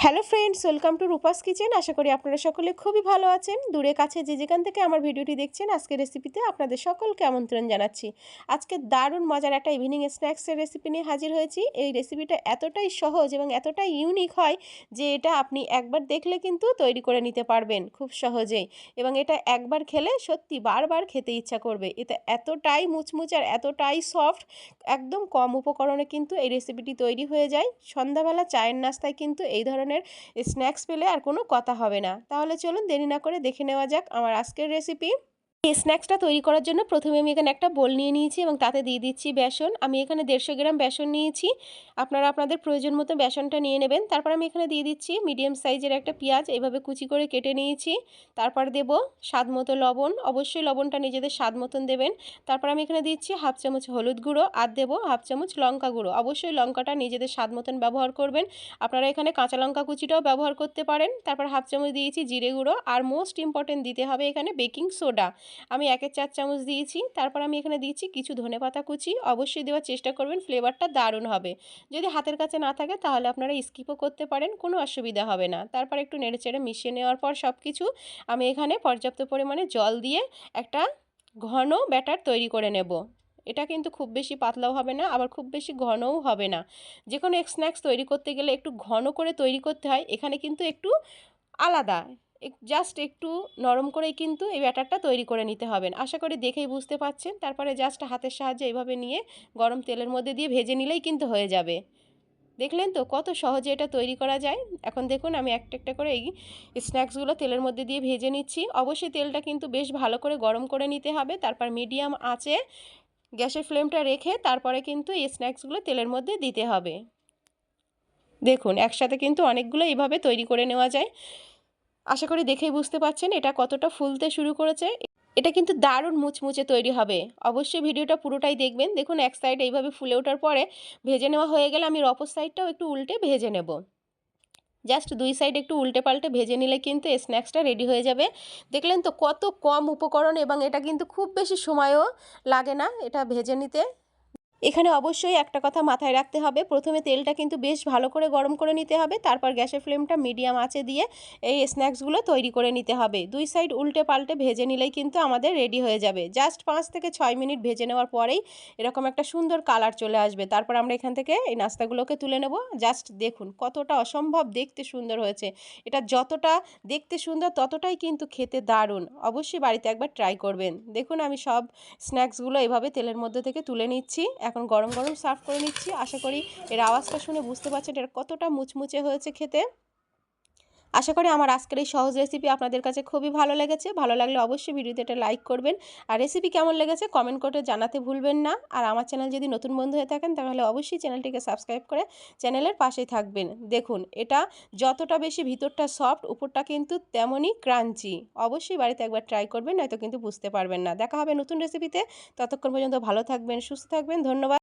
Hello friends, welcome to Rupa's kitchen. আশা করি আপনারা সকলে খুবই ভালো আছেন। দূরে কাছে যে যেখান থেকে আমার ভিডিওটি দেখছেন, আজকের রেসিপিতে আপনাদের সকলকে আমন্ত্রণ জানাচ্ছি। আজকে দারুণ মজার একটা ইভিনিং স্ন্যাক্সের রেসিপি নিয়ে হাজির হয়েছি। এই রেসিপিটা এতটাই সহজ এবং এতটাই ইউনিক হয় যে এটা আপনি একবার দেখলে কিন্তু তৈরি করে নিতে পারবেন খুব সহজেই, এবং এটা একবার খেলে সত্যি বারবার খেতে ইচ্ছা করবে। এটা এতটাই মুচমুচে আর এতটাই সফট, একদম কম উপকরণে কিন্তু এই রেসিপিটি তৈরি হয়ে যায়। সন্ধ্যাবেলা চায়ের নাস্তায় কিন্তু এই ধরনের স্ন্যাক্স পেলে আর কোনো কথা হবে না। তাহলে চলুন দেরি না করে দেখে নেওয়া যাক আমার আজকের রেসিপি। এই স্ন্যাক্সটা তৈরি করার জন্য প্রথমে আমি এখানে একটা বোল নিয়ে নিয়েছি এবং তাতে দিয়ে দিচ্ছি বেসন। আমি এখানে 150 গ্রাম বেসন নিয়েছি। আপনারা আপনাদের প্রয়োজন মতো বেসনটা নিয়ে নেবেন। তারপর আমি এখানে দিয়ে দিচ্ছি মিডিয়াম সাইজের একটা পেঁয়াজ, এইভাবে কুচি করে কেটে নিয়েছি। তারপর দেব স্বাদ মতো লবণ, অবশ্যই লবণটা নিজেদের স্বাদ মতন দেবেন। তারপর আমি এখানে দিচ্ছি হাফ চামচ হলুদ গুঁড়ো আর দেবো হাফ চামচ লঙ্কা গুঁড়ো। অবশ্যই লঙ্কাটা নিজেদের স্বাদ মতন ব্যবহার করবেন। আপনারা এখানে কাঁচা লঙ্কা কুচিটাও ব্যবহার করতে পারেন। তারপর হাফ চামচ দিয়েছি জিরে গুঁড়ো, আর মোস্ট ইম্পর্টেন্ট দিতে হবে এখানে বেকিং সোডা। আমি 1/4 চামচ দিয়েছি। তারপর আমি এখানে দিচ্ছি কিছু ধনেপাতা কুচি। অবশ্যই দেওয়ার চেষ্টা করবেন, ফ্লেভারটা দারুণ হবে। যদি হাতের কাছে না থাকে তাহলে আপনারা স্কিপও করতে পারেন, কোনো অসুবিধা হবে না। তারপর একটু নেড়েচেড়ে মিশিয়ে নেওয়ার পর সব কিছু আমি এখানে পর্যাপ্ত পরিমাণে জল দিয়ে একটা ঘন ব্যাটার তৈরি করে নেব। এটা কিন্তু খুব বেশি পাতলাও হবে না, আবার খুব বেশি ঘনও হবে না। যে কোনো স্ন্যাক্স তৈরি করতে গেলে একটু ঘন করে তৈরি করতে হয়, এখানে কিন্তু একটু আলাদা, জাস্ট একটু নরম করেই কিন্তু এই ব্যাটারটা তৈরি করে নিতে হবে। আশা করি দেখেই বুঝতে পারছেন। তারপরে জাস্ট হাতের সাহায্যে এইভাবে নিয়ে গরম তেলের মধ্যে দিয়ে ভেজে নিলেই কিন্তু হয়ে যাবে। দেখলেন তো কত সহজে এটা তৈরি করা যায়। এখন দেখুন আমি একটা একটা করে এই স্ন্যাক্সগুলো তেলের মধ্যে দিয়ে ভেজে নিচ্ছি। অবশ্যই তেলটা কিন্তু বেশ ভালো করে গরম করে নিতে হবে। তারপর মিডিয়াম আঁচে গ্যাসের ফ্লেমটা রেখে তারপরে কিন্তু এই স্ন্যাক্সগুলো তেলের মধ্যে দিতে হবে। দেখুন একসাথে কিন্তু অনেকগুলো এইভাবে তৈরি করে নেওয়া যায়। আশা করি দেখেই বুঝতে পারছেন এটা কতটা ফুলতে শুরু করেছে। এটা কিন্তু দারুণ মুচমুচে তৈরি হবে। অবশ্যই ভিডিওটা পুরোটাই দেখবেন। দেখুন এক সাইড এইভাবে ফুলে ওঠার পরে ভেজে নেওয়া হয়ে গেলে আমি অপর সাইডটাও একটু উল্টে ভেজে নেব। জাস্ট দুই সাইড একটু উল্টে পাল্টে ভেজে নিলে কিন্তু এই স্ন্যাক্সটা রেডি হয়ে যাবে। দেখলেন তো কত কম উপকরণ, এবং এটা কিন্তু খুব বেশি সময়ও লাগে না এটা ভেজে নিতে। এখানে অবশ্যই একটা কথা মাথায় রাখতে হবে, প্রথমে তেলটা কিন্তু বেশ ভালো করে গরম করে নিতে হবে। তারপর গ্যাসের ফ্লেমটা মিডিয়াম আঁচে দিয়ে এই স্ন্যাক্সগুলো তৈরি করে নিতে হবে। দুই সাইড উল্টে পাল্টে ভেজে নিলেই কিন্তু আমাদের রেডি হয়ে যাবে। জাস্ট 5 থেকে 6 মিনিট ভেজে নেওয়ার পরেই এরকম একটা সুন্দর কালার চলে আসবে। তারপর আমরা এখান থেকে এই নাস্তাগুলোকে তুলে নেব। জাস্ট দেখুন কতটা অসম্ভব দেখতে সুন্দর হয়েছে। এটা যতটা দেখতে সুন্দর ততটাই কিন্তু খেতে দারুণ। অবশ্যই বাড়িতে একবার ট্রাই করবেন। দেখুন আমি সব স্ন্যাক্সগুলো এভাবে তেলের মধ্যে থেকে তুলে নিচ্ছি। এখন গরম গরম সার্ভ করে নিচ্ছি। আশা করি এর আওয়াজটা শুনে বুঝতে পারছেন এটা কতটা মুচমুচে হয়েছে খেতে। আশা করি আমার আজকের এই সহজ রেসিপি আপনাদের কাছে খুবই ভালো লেগেছে। ভালো লাগলে অবশ্যই ভিডিওতে একটা লাইক করবেন, আর রেসিপি কেমন লেগেছে কমেন্ট করে জানাতে ভুলবেন না। আর আমার চ্যানেল যদি নতুন বন্ধু হয়ে থাকেন তাহলে অবশ্যই চ্যানেলটিকে সাবস্ক্রাইব করে চ্যানেলের পাশেই থাকবেন। দেখুন এটা যতটা বেশি ভিতরটা সফট, উপরটা কিন্তু তেমনই ক্রাঞ্চি। অবশ্যই বাড়িতে একবার ট্রাই করবেন, নয়তো কিন্তু বুঝতে পারবেন না। দেখা হবে নতুন রেসিপিতে। ততক্ষণ পর্যন্ত ভালো থাকবেন, সুস্থ থাকবেন। ধন্যবাদ।